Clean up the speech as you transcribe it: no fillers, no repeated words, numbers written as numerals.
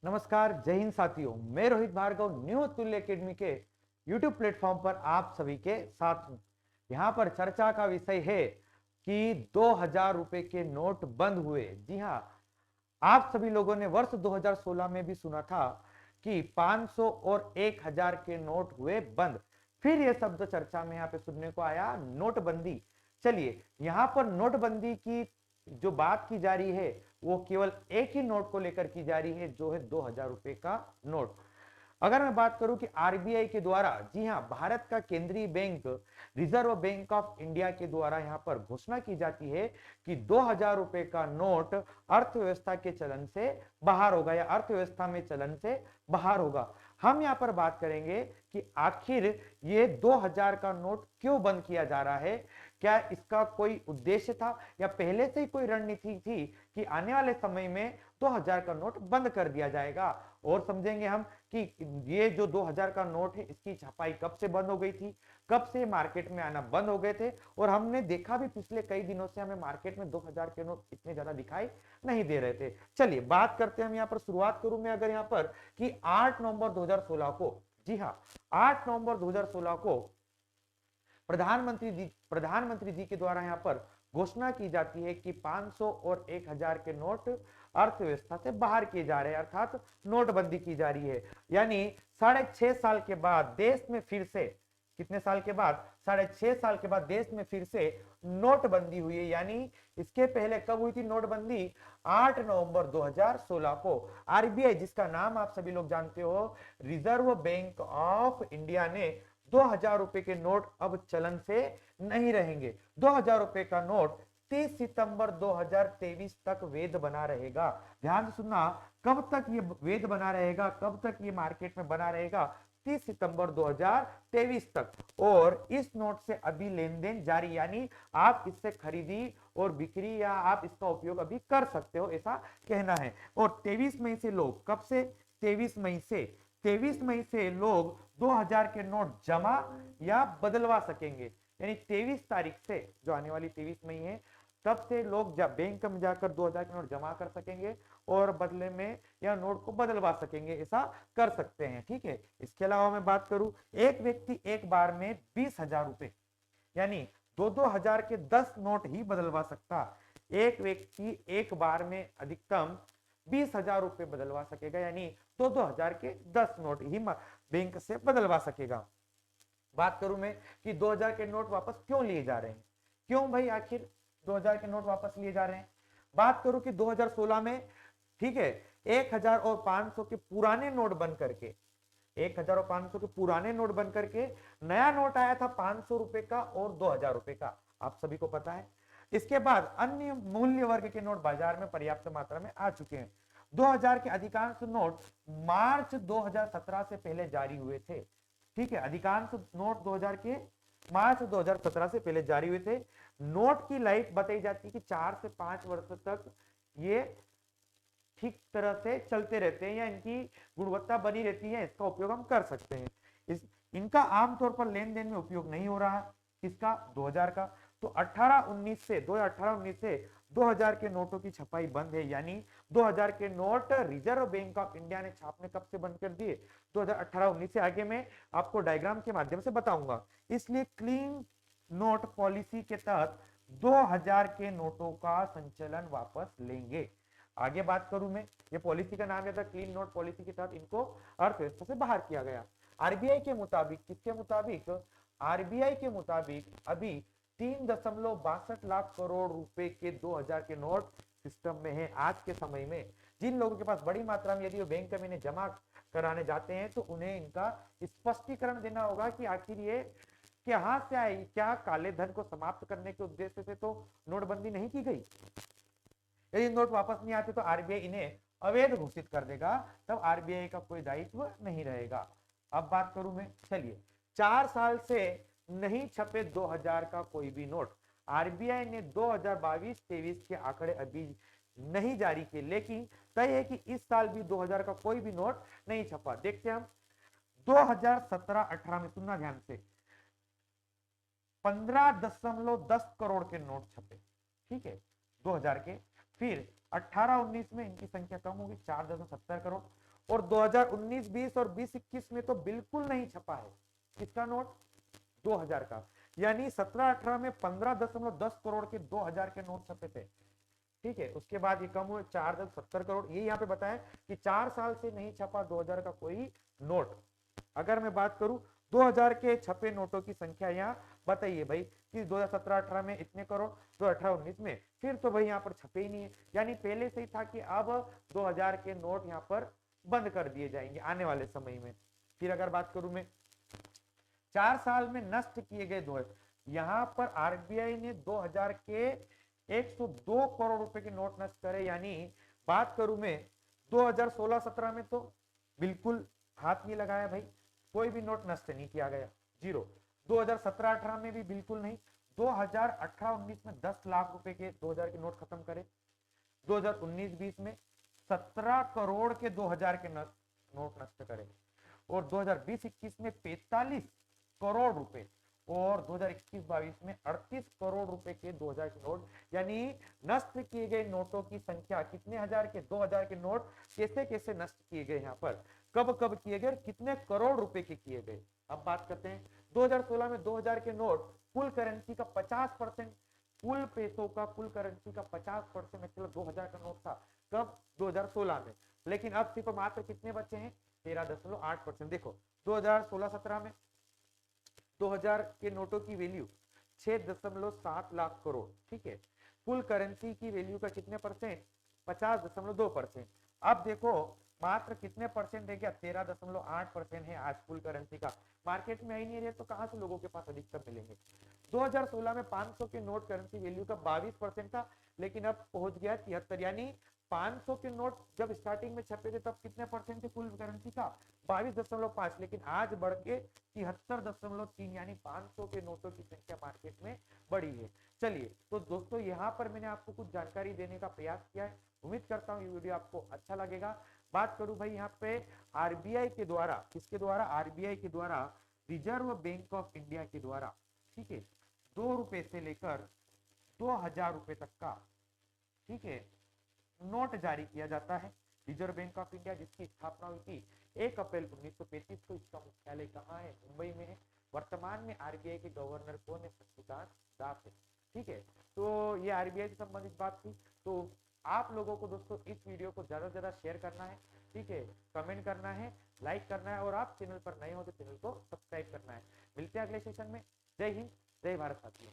नमस्कार, जय हिंद साथियों। मैं रोहित भार्गव न्यू तुल्य एकेडमी के यूट्यूब प्लेटफॉर्म पर आप सभी के साथ हूं। यहां पर चर्चा का विषय है कि 2000 रुपए के नोट बंद हुए। जी हां, आप सभी लोगों ने वर्ष 2016 में भी सुना था कि 500 और 1000 के नोट हुए बंद। फिर यह शब्द चर्चा में यहाँ पे सुनने को आया, नोटबंदी। चलिए, यहाँ पर नोटबंदी की जो बात की जा रही है वो केवल एक ही नोट को लेकर की जा रही है, जो है 2000 रुपए का नोट। अगर मैं बात करूं कि आरबीआई के द्वारा, जी हां, भारत का केंद्रीय bank reserve bank of India के द्वारा यहां पर घोषणा की जाती है कि 2000 रुपए का नोट अर्थव्यवस्था के चलन से बाहर होगा या अर्थव्यवस्था में चलन से बाहर होगा। हम यहां पर बात करेंगे कि आखिर ये 2000 का नोट क्यों बंद किया जा रहा है। क्या इसका कोई उद्देश्य था या पहले से ही कोई रणनीति थी कि आने वाले समय में 2000 का नोट बंद कर दिया जाएगा। और समझेंगे हम कि ये जो 2000 का नोट है इसकी छपाई कब से बंद हो गई थी, कब से मार्केट में आना बंद हो गए थे। और हमने देखा भी पिछले कई दिनों से हमें मार्केट में 2000 के नोट इतने ज्यादा दिखाई नहीं दे रहे थे। चलिए बात करते हैं। हम यहाँ पर शुरुआत करूं मैं अगर यहाँ पर कि 8 नवंबर 2016 को, जी हाँ, 8 नवंबर 2016 को प्रधानमंत्री जी के द्वारा यहाँ पर घोषणा की जाती है कि 500 और 1000 के नोट अर्थव्यवस्था से बाहर किए जा रहे हैं, अर्थात नोटबंदी की जा रही है। यानी 6.5 साल के बाद देश में फिर से, कितने साल के बाद, 6.5 साल के बाद देश में फिर से नोटबंदी हुई है। यानी इसके पहले कब हुई थी नोटबंदी? 8 नवंबर 2016 को। आरबीआई, जिसका नाम आप सभी लोग जानते हो, रिजर्व बैंक ऑफ इंडिया ने 2000 रुपए के नोट अब चलन से नहीं रहेंगे। 2000 रुपए का नोट 30 सितंबर 2023 तक वैध बना रहेगा। ध्यान से सुनना, कब तक ये वैध बना रहेगा, कब तक ये मार्केट में बना रहेगा? 30 सितंबर 2023 तक। और इस नोट से अभी लेन देन जारी, यानी आप इससे खरीदी और बिक्री या आप इसका उपयोग अभी कर सकते हो, ऐसा कहना है। और 23 मई से लोग, कब से? 23 मई से लोग 2000 के नोट जमा या बदलवा सकेंगे। यानी 23 तारीख से, जो आने वाली 23 मई है, तब से लोग जब बैंक में जाकर 2000 के नोट जमा कर सकेंगे और बदले में या नोट को बदलवा सकेंगे, ऐसा कर सकते हैं। ठीक है। इसके अलावा मैं बात करूं, एक व्यक्ति एक बार में 20,000 रुपए, यानी 2-2 हजार के 10 नोट ही बदलवा सकता। एक व्यक्ति एक बार में अधिकतम 20,000 रुपए बदलवा सकेगा, यानी 2-2 हजार के 10 नोट ही बैंक से बदलवा सकेगा। बात करूं मैं कि 2000 के नोट वापस क्यों लिए जा रहे हैं, क्यों भाई आखिर 2000 के नोट वापस लिए जा रहे हैं। बात करूं कि 2016 में, ठीक है, 1000 और 500 के पुराने नोट बन करके, 1000 और 500 के पुराने नोट बन करके नया नोट आया था 500 रुपए का और 2000 रुपए का, आप सभी को पता है। इसके बाद अन्य मूल्य वर्ग के नोट बाजार में पर्याप्त मात्रा में आ चुके हैं। 2000 के अधिकांश नोट मार्च 2017 से पहले जारी हुए थे। ठीक है, अधिकांश नोट 2000 के मार्च 2017 से पहले जारी हुए थे। नोट की लाइफ बताई जाती है कि 4 से 5 वर्ष तक ये ठीक तरह से चलते रहते हैं या इनकी गुणवत्ता बनी रहती है, इसका उपयोग हम कर सकते हैं। इनका आमतौर पर लेन देन में उपयोग नहीं हो रहा। किसका? 2000 का। तो 18-19 से 2018-19 से 2000 के नोटों की छपाई बंद है। यानी 2000 के note reserve bank of India ने छापने कब से बंद कर दिए? 2018-19 से। आगे मैं आपको डायग्राम के माध्यम से बताऊंगा। इसलिए क्लीन नोट पॉलिसी के तहत 2000 के नोटों का संचलन वापस लेंगे। आगे बात करूं मैं, ये पॉलिसी का नाम था क्लीन नोट पॉलिसी के तहत इनको अर्थव्यवस्था से बाहर किया गया। आरबीआई के मुताबिक, किसके मुताबिक? आरबीआई के मुताबिक अभी 3.62 लाख करोड़ रुपए के 2000 के नोट सिस्टम में है आज के समय में। जिन लोगों के पास बड़ी मात्रा में, यदि वो बैंक में जमा कराने जाते हैं तो उन्हें इनका स्पष्टीकरण देना होगा कि आखिर ये कहां से आई, क्या काले धन को समाप्त करने के उद्देश्य से तो नोटबंदी नहीं की गई। यदि नोट वापस नहीं आते तो आरबीआई इन्हें अवैध घोषित कर देगा, तब आरबीआई का कोई दायित्व नहीं रहेगा। अब बात करूं मैं, चलिए, 4 साल से नहीं छपे 2000 का कोई भी नोट। आरबीआई ने 2022-23 के आंकड़े अभी नहीं जारी किए, लेकिन तय है कि इस साल भी 2000 का कोई भी नोट नहीं छपा। देखते हैं हम 2017-18 में, सुनना ध्यान से, 15.10 करोड़ के नोट छपे। ठीक है, 2000 के। फिर 18-19 में इनकी संख्या कम होगी, 4.70 करोड़। और 2019-20 और 20-21 में तो बिल्कुल नहीं छपा है। किसका नोट? 2000 का। यानी 17-18 में 15.10 करोड़ के 2000 के नोट छपे थे। ठीक है, उसके बाद ये कम हुए 4.70 करोड़। ये यहाँ पे बताया कि 4 साल से नहीं छपा 2000 का कोई नोट। अगर मैं बात करूं 2000 के छपे नोटों की संख्या यहाँ बताइए भाई कि 2017-18 में इतने करोड़, 2018-19 में फिर तो भाई यहाँ पर छपे ही नहीं है। यानी पहले से ही था कि अब 2000 के नोट यहाँ पर बंद कर दिए जाएंगे आने वाले समय में। फिर अगर बात करूं मैं 4 साल में नष्ट किए गए दो, यहाँ पर आरबीआई ने 2000 के 102 करोड़ रुपए के नोट नष्ट करे। यानी बात करूं मैं 2016-17 में तो बिल्कुल हाथ नहीं लगाया भाई, कोई भी नोट नष्ट नहीं किया गया, जीरो। 2017-18 में भी बिल्कुल नहीं। 2018-19 में 10 लाख रुपए के 2000 के नोट खत्म करे। 2019-20 में 17 करोड़ के 2000 के नोट नष्ट करे। और 2020-21 में 45 करोड़ रुपए और 2021-22 में 38 करोड़ रुपए के 2000 के नोट। यानी नष्ट किए गए नोटों की संख्या कितने हजार के? 2000 के नोट कैसे कैसे नष्ट किए गए, यहाँ पर कब कब किए गए, कितने करोड़ रुपए के किए गए। अब बात करते हैं 2016 में 2000 के नोट कुल करेंसी का 50%, कुल पैसों का, कुल करेंसी का 50% मतलब 2000 का नोट था। कब? 2016 में। लेकिन अब सिर्फ मात्र कितने बचे हैं? 13.8%। देखो 2016-17 में 2000 के नोटों की वैल्यू 6.7 लाख करोड़। ठीक है, कुल करेंसी की वैल्यू का कितने परसेंट? 50.2%। अब देखो मात्र कितने परसेंट है क्या? 13.8% है आज कुल करेंसी का। मार्केट में ही नहीं रहे तो कहां से लोगों के पास अधिकतम मिलेंगे। 2016 में 500 के नोट करेंसी वैल्यू का 22% था, लेकिन अब पहुंच गया 73। यानी 500 के नोट जब स्टार्टिंग में छपे थे तब कितने परसेंट थे कुल करेंसी का? 22.5। लेकिन आज बढ़ के 73.3, यानी 500 के नोटों की संख्या मार्केट में बढ़ी है। चलिए तो दोस्तों यहाँ पर मैंने आपको कुछ जानकारी देने का प्रयास किया है। उम्मीद करता हूँ ये वीडियो आपको अच्छा लगेगा। बात करूं भाई यहाँ पे आरबीआई के द्वारा, किसके द्वारा? आरबीआई के द्वारा, रिजर्व बैंक ऑफ इंडिया के द्वारा, ठीक है, 2 रुपए से लेकर 2000 रुपए तक का, ठीक है, नोट जारी किया जाता है। रिजर्व बैंक ऑफ इंडिया जिसकी स्थापना हुई थी 1 अप्रैल 1935 को। इसका मुख्यालय कहाँ है? मुंबई में है। वर्तमान में आरबीआई के गवर्नर कौन है? शक्तिकांत दास है। ठीक है, तो ये आरबीआई से संबंधित बात थी। तो आप लोगों को दोस्तों इस वीडियो को ज्यादा से ज्यादा शेयर करना है, ठीक है, कमेंट करना है, लाइक करना है, और आप चैनल पर नए हो तो चैनल को सब्सक्राइब करना है। मिलते हैं अगले सेशन में। जय हिंद, जय भारत साथियों।